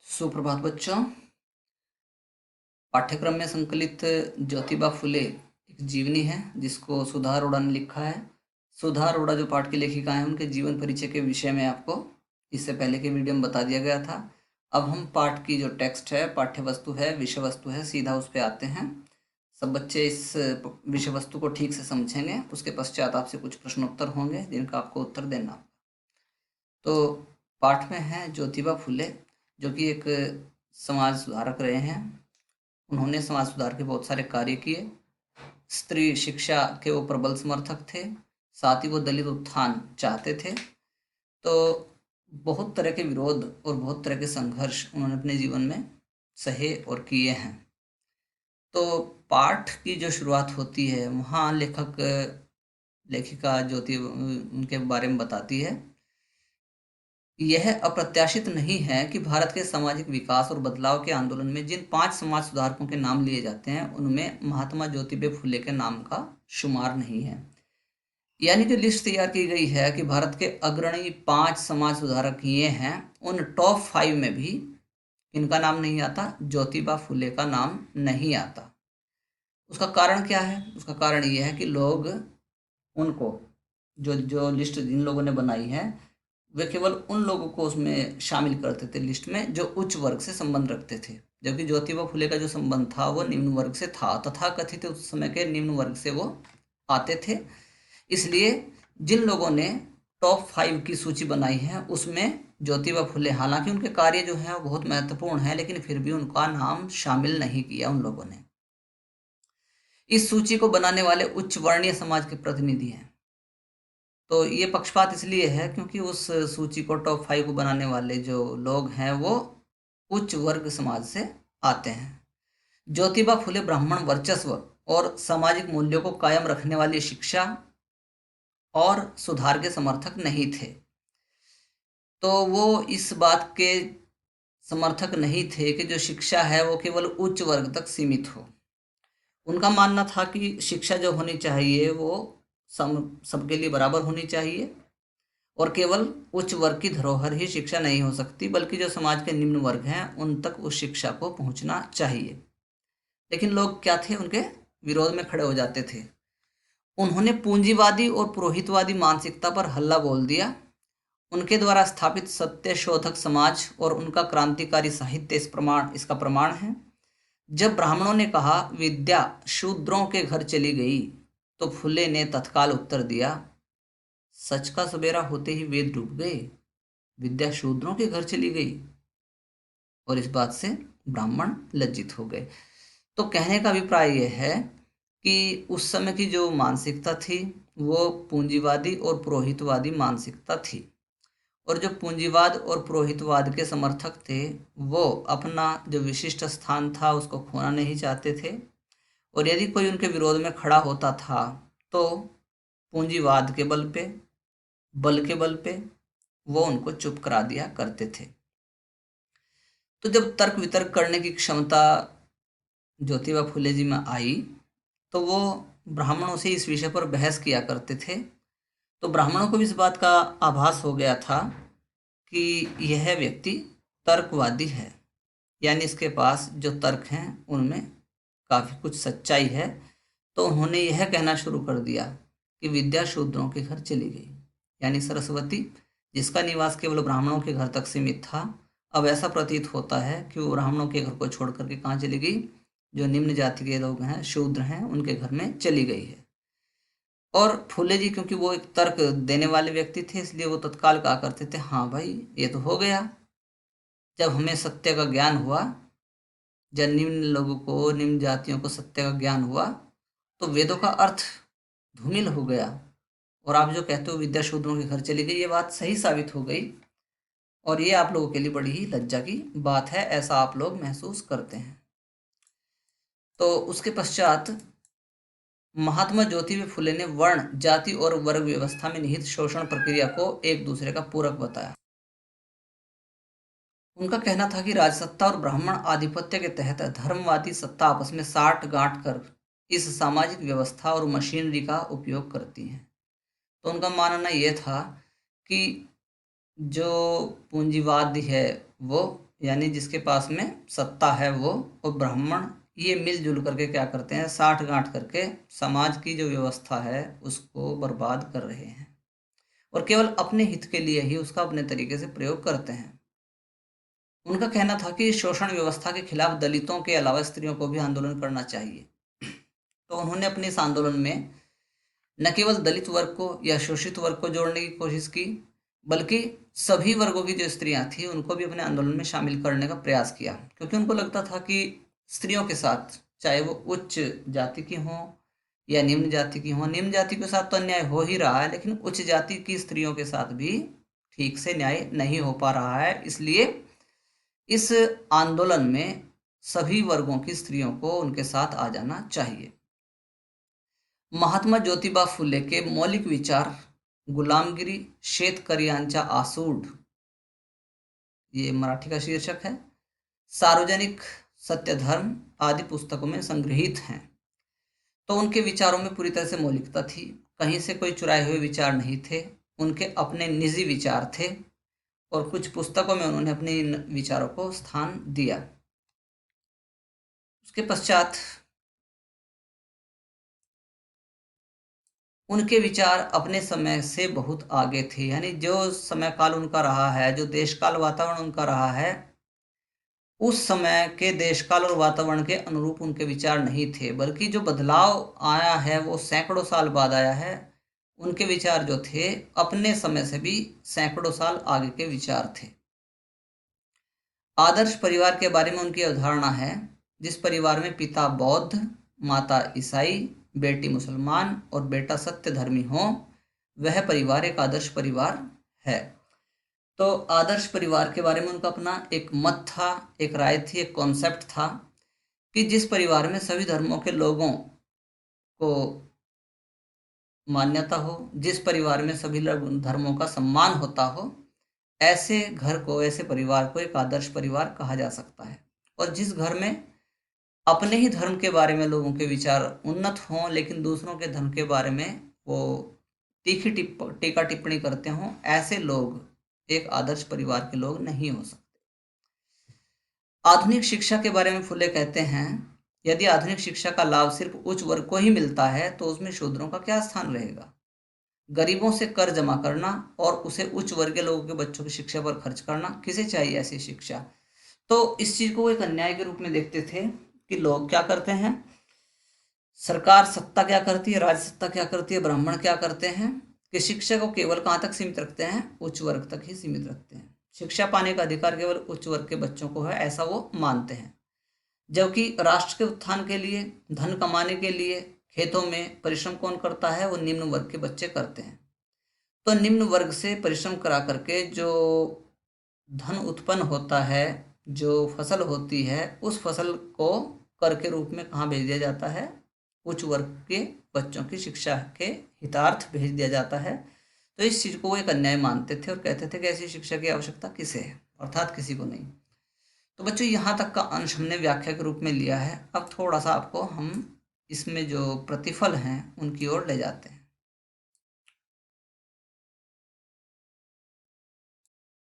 सुप्रभात बच्चों। पाठ्यक्रम में संकलित ज्योतिबा फुले एक जीवनी है जिसको सुधा अरोड़ा ने लिखा है। सुधा अरोड़ा जो पाठ की लेखिका हैं, उनके जीवन परिचय के विषय में आपको इससे पहले के वीडियो में बता दिया गया था। अब हम पाठ की जो टेक्स्ट है, पाठ्य वस्तु है, विषय वस्तु है, सीधा उस पर आते हैं। सब बच्चे इस विषय वस्तु को ठीक से समझेंगे। उसके पश्चात आपसे कुछ प्रश्नोत्तर होंगे जिनका आपको उत्तर देना होगा। तो पाठ में है ज्योतिबा फुले, जो कि एक समाज सुधारक रहे हैं। उन्होंने समाज सुधार के बहुत सारे कार्य किए। स्त्री शिक्षा के वो प्रबल समर्थक थे, साथ ही वो दलित उत्थान चाहते थे। तो बहुत तरह के विरोध और बहुत तरह के संघर्ष उन्होंने अपने जीवन में सहे और किए हैं। तो पाठ की जो शुरुआत होती है, वहाँ लेखिका ज्योति उनके बारे में बताती है। यह अप्रत्याशित नहीं है कि भारत के सामाजिक विकास और बदलाव के आंदोलन में जिन 5 समाज सुधारकों के नाम लिए जाते हैं, उनमें महात्मा ज्योतिबा फुले के नाम का शुमार नहीं है। यानी कि लिस्ट तैयार की गई है कि भारत के अग्रणी 5 समाज सुधारक ये हैं। उन टॉप 5 में भी इनका नाम नहीं आता, ज्योतिबा फुले का नाम नहीं आता। उसका कारण क्या है? उसका कारण ये है कि लोग उनको जो जो लिस्ट जिन लोगों ने बनाई है, वे केवल उन लोगों को उसमें शामिल करते थे लिस्ट में जो उच्च वर्ग से संबंध रखते थे, जबकि ज्योतिबा फुले का जो संबंध था वो निम्न वर्ग से था। तथाकथित उस समय के निम्न वर्ग से वो आते थे। इसलिए जिन लोगों ने टॉप 5 की सूची बनाई है, उसमें ज्योतिबा फुले, हालांकि उनके कार्य जो है वो बहुत महत्वपूर्ण है, लेकिन फिर भी उनका नाम शामिल नहीं किया उन लोगों ने। इस सूची को बनाने वाले उच्च वर्णीय समाज के प्रतिनिधि हैं। तो ये पक्षपात इसलिए है क्योंकि उस सूची को टॉप 5 को बनाने वाले जो लोग हैं वो उच्च वर्ग समाज से आते हैं। ज्योतिबा फुले ब्राह्मण वर्चस्व और सामाजिक मूल्यों को कायम रखने वाली शिक्षा और सुधार के समर्थक नहीं थे। तो वो इस बात के समर्थक नहीं थे कि जो शिक्षा है वो केवल उच्च वर्ग तक सीमित हो। उनका मानना था कि शिक्षा जो होनी चाहिए वो सबके लिए बराबर होनी चाहिए, और केवल उच्च वर्ग की धरोहर ही शिक्षा नहीं हो सकती, बल्कि जो समाज के निम्न वर्ग हैं उन तक उस शिक्षा को पहुंचना चाहिए। लेकिन लोग क्या थे? उनके विरोध में खड़े हो जाते थे। उन्होंने पूंजीवादी और पुरोहितवादी मानसिकता पर हल्ला बोल दिया। उनके द्वारा स्थापित सत्य शोधक समाज और उनका क्रांतिकारी साहित्य इसका प्रमाण है। जब ब्राह्मणों ने कहा विद्या शूद्रों के घर चली गई, तो फुले ने तत्काल उत्तर दिया, सच का सवेरा होते ही वेद डूब गए, विद्या शूद्रों के घर चली गई। और इस बात से ब्राह्मण लज्जित हो गए। तो कहने का अभिप्राय यह है कि उस समय की जो मानसिकता थी वो पूंजीवादी और पुरोहितवादी मानसिकता थी, और जो पूंजीवाद और पुरोहितवाद के समर्थक थे वो अपना जो विशिष्ट स्थान था उसको खोना नहीं चाहते थे, और यदि कोई उनके विरोध में खड़ा होता था तो पूंजीवाद के बल के बल पे वो उनको चुप करा दिया करते थे। तो जब तर्क वितर्क करने की क्षमता ज्योतिबा फुले जी में आई, तो वो ब्राह्मणों से इस विषय पर बहस किया करते थे। तो ब्राह्मणों को भी इस बात का आभास हो गया था कि यह व्यक्ति तर्कवादी है, यानी इसके पास जो तर्क हैं उनमें काफ़ी कुछ सच्चाई है। तो उन्होंने यह कहना शुरू कर दिया कि विद्या शूद्रों के घर चली गई, यानी सरस्वती जिसका निवास केवल ब्राह्मणों के घर तक सीमित था, अब ऐसा प्रतीत होता है कि वो ब्राह्मणों के घर को छोड़ करके कहाँ चली गई? जो निम्न जाति के लोग हैं, शूद्र हैं, उनके घर में चली गई है। और फुले जी क्योंकि वो एक तर्क देने वाले व्यक्ति थे, इसलिए वो तत्काल कहा करते थे, हाँ भाई ये तो हो गया। जब हमें सत्य का ज्ञान हुआ, जब निम्न लोगों को, निम्न जातियों को सत्य का ज्ञान हुआ, तो वेदों का अर्थ धूमिल हो गया, और आप जो कहते हो विद्या शूद्रों के घर चली गई, ये बात सही साबित हो गई, और ये आप लोगों के लिए बड़ी ही लज्जा की बात है, ऐसा आप लोग महसूस करते हैं। तो उसके पश्चात महात्मा ज्योतिबा फुले ने वर्ण, जाति और वर्ग व्यवस्था में निहित शोषण प्रक्रिया को एक दूसरे का पूरक बताया। उनका कहना था कि राजसत्ता और ब्राह्मण आधिपत्य के तहत धर्मवादी सत्ता आपस में साठ गांठ कर इस सामाजिक व्यवस्था और मशीनरी का उपयोग करती हैं। तो उनका मानना यह था कि जो पूंजीवाद है वो यानी जिसके पास में सत्ता है वो और ब्राह्मण, ये मिलजुल करके क्या करते हैं, साठ गांठ करके समाज की जो व्यवस्था है उसको बर्बाद कर रहे हैं और केवल अपने हित के लिए ही उसका अपने तरीके से प्रयोग करते हैं। उनका कहना था कि शोषण व्यवस्था के खिलाफ दलितों के अलावा स्त्रियों को भी आंदोलन करना चाहिए। तो उन्होंने अपने इस आंदोलन में न केवल दलित वर्ग को या शोषित वर्ग को जोड़ने की कोशिश की, बल्कि सभी वर्गों की जो स्त्रियां थी उनको भी अपने आंदोलन में शामिल करने का प्रयास किया, क्योंकि उनको लगता था कि स्त्रियों के साथ, चाहे वो उच्च जाति की हों या निम्न जाति की हों, निम्न जाति के साथ तो अन्याय हो ही रहा है, लेकिन उच्च जाति की स्त्रियों के साथ भी ठीक से न्याय नहीं हो पा रहा है। इसलिए इस आंदोलन में सभी वर्गों की स्त्रियों को उनके साथ आ जाना चाहिए। महात्मा ज्योतिबा फुले के मौलिक विचार गुलामगिरी, शेतकऱ्यांचा आसूड, ये मराठी का शीर्षक है, सार्वजनिक सत्यधर्म आदि पुस्तकों में संग्रहित हैं। तो उनके विचारों में पूरी तरह से मौलिकता थी, कहीं से कोई चुराए हुए विचार नहीं थे, उनके अपने निजी विचार थे और कुछ पुस्तकों में उन्होंने अपने इन विचारों को स्थान दिया। उसके पश्चात उनके विचार अपने समय से बहुत आगे थे, यानी जो समय काल उनका रहा है, जो देश काल वातावरण उनका रहा है, उस समय के देश काल और वातावरण के अनुरूप उनके विचार नहीं थे, बल्कि जो बदलाव आया है वो सैकड़ों साल बाद आया है। उनके विचार जो थे अपने समय से भी सैकड़ों साल आगे के विचार थे। आदर्श परिवार के बारे में उनकी अवधारणा है, जिस परिवार में पिता बौद्ध, माता ईसाई, बेटी मुसलमान और बेटा सत्य धर्मी हो, वह परिवार एक आदर्श परिवार है। तो आदर्श परिवार के बारे में उनका अपना एक मत था, एक राय थी, एक कॉन्सेप्ट था कि जिस परिवार में सभी धर्मों के लोगों को मान्यता हो, जिस परिवार में सभी धर्मों का सम्मान होता हो, ऐसे घर को, ऐसे परिवार को एक आदर्श परिवार कहा जा सकता है। और जिस घर में अपने ही धर्म के बारे में लोगों के विचार उन्नत हों, लेकिन दूसरों के धर्म के बारे में वो तीखी टीका टिप्पणी करते हों, ऐसे लोग एक आदर्श परिवार के लोग नहीं हो सकते। आधुनिक शिक्षा के बारे में फुले कहते हैं, यदि आधुनिक शिक्षा का लाभ सिर्फ उच्च वर्ग को ही मिलता है तो उसमें शूद्रों का क्या स्थान रहेगा। गरीबों से कर जमा करना और उसे उच्च वर्गीय लोगों के बच्चों की शिक्षा पर खर्च करना, किसे चाहिए ऐसी शिक्षा। तो इस चीज को एक अन्याय के रूप में देखते थे कि लोग क्या करते हैं, सरकार सत्ता क्या करती है, राज सत्ता क्या करती है, ब्राह्मण क्या करते हैं कि शिक्षा को केवल कहाँ तक सीमित रखते हैं, उच्च वर्ग तक ही सीमित रखते हैं। शिक्षा पाने का अधिकार केवल उच्च वर्ग के बच्चों को है, ऐसा वो मानते हैं। जबकि राष्ट्र के उत्थान के लिए, धन कमाने के लिए खेतों में परिश्रम कौन करता है, वो निम्न वर्ग के बच्चे करते हैं। तो निम्न वर्ग से परिश्रम करा करके जो धन उत्पन्न होता है, जो फसल होती है, उस फसल को कर के रूप में कहाँ भेज दिया जाता है, उच्च वर्ग के बच्चों की शिक्षा के हितार्थ भेज दिया जाता है। तो इस चीज को वो एक अन्याय मानते थे और कहते थे कि ऐसी शिक्षा की आवश्यकता किसे है, अर्थात किसी को नहीं। तो बच्चों यहाँ तक का अंश हमने व्याख्या के रूप में लिया है। अब थोड़ा सा आपको हम इसमें जो प्रतिफल हैं उनकी ओर ले जाते हैं।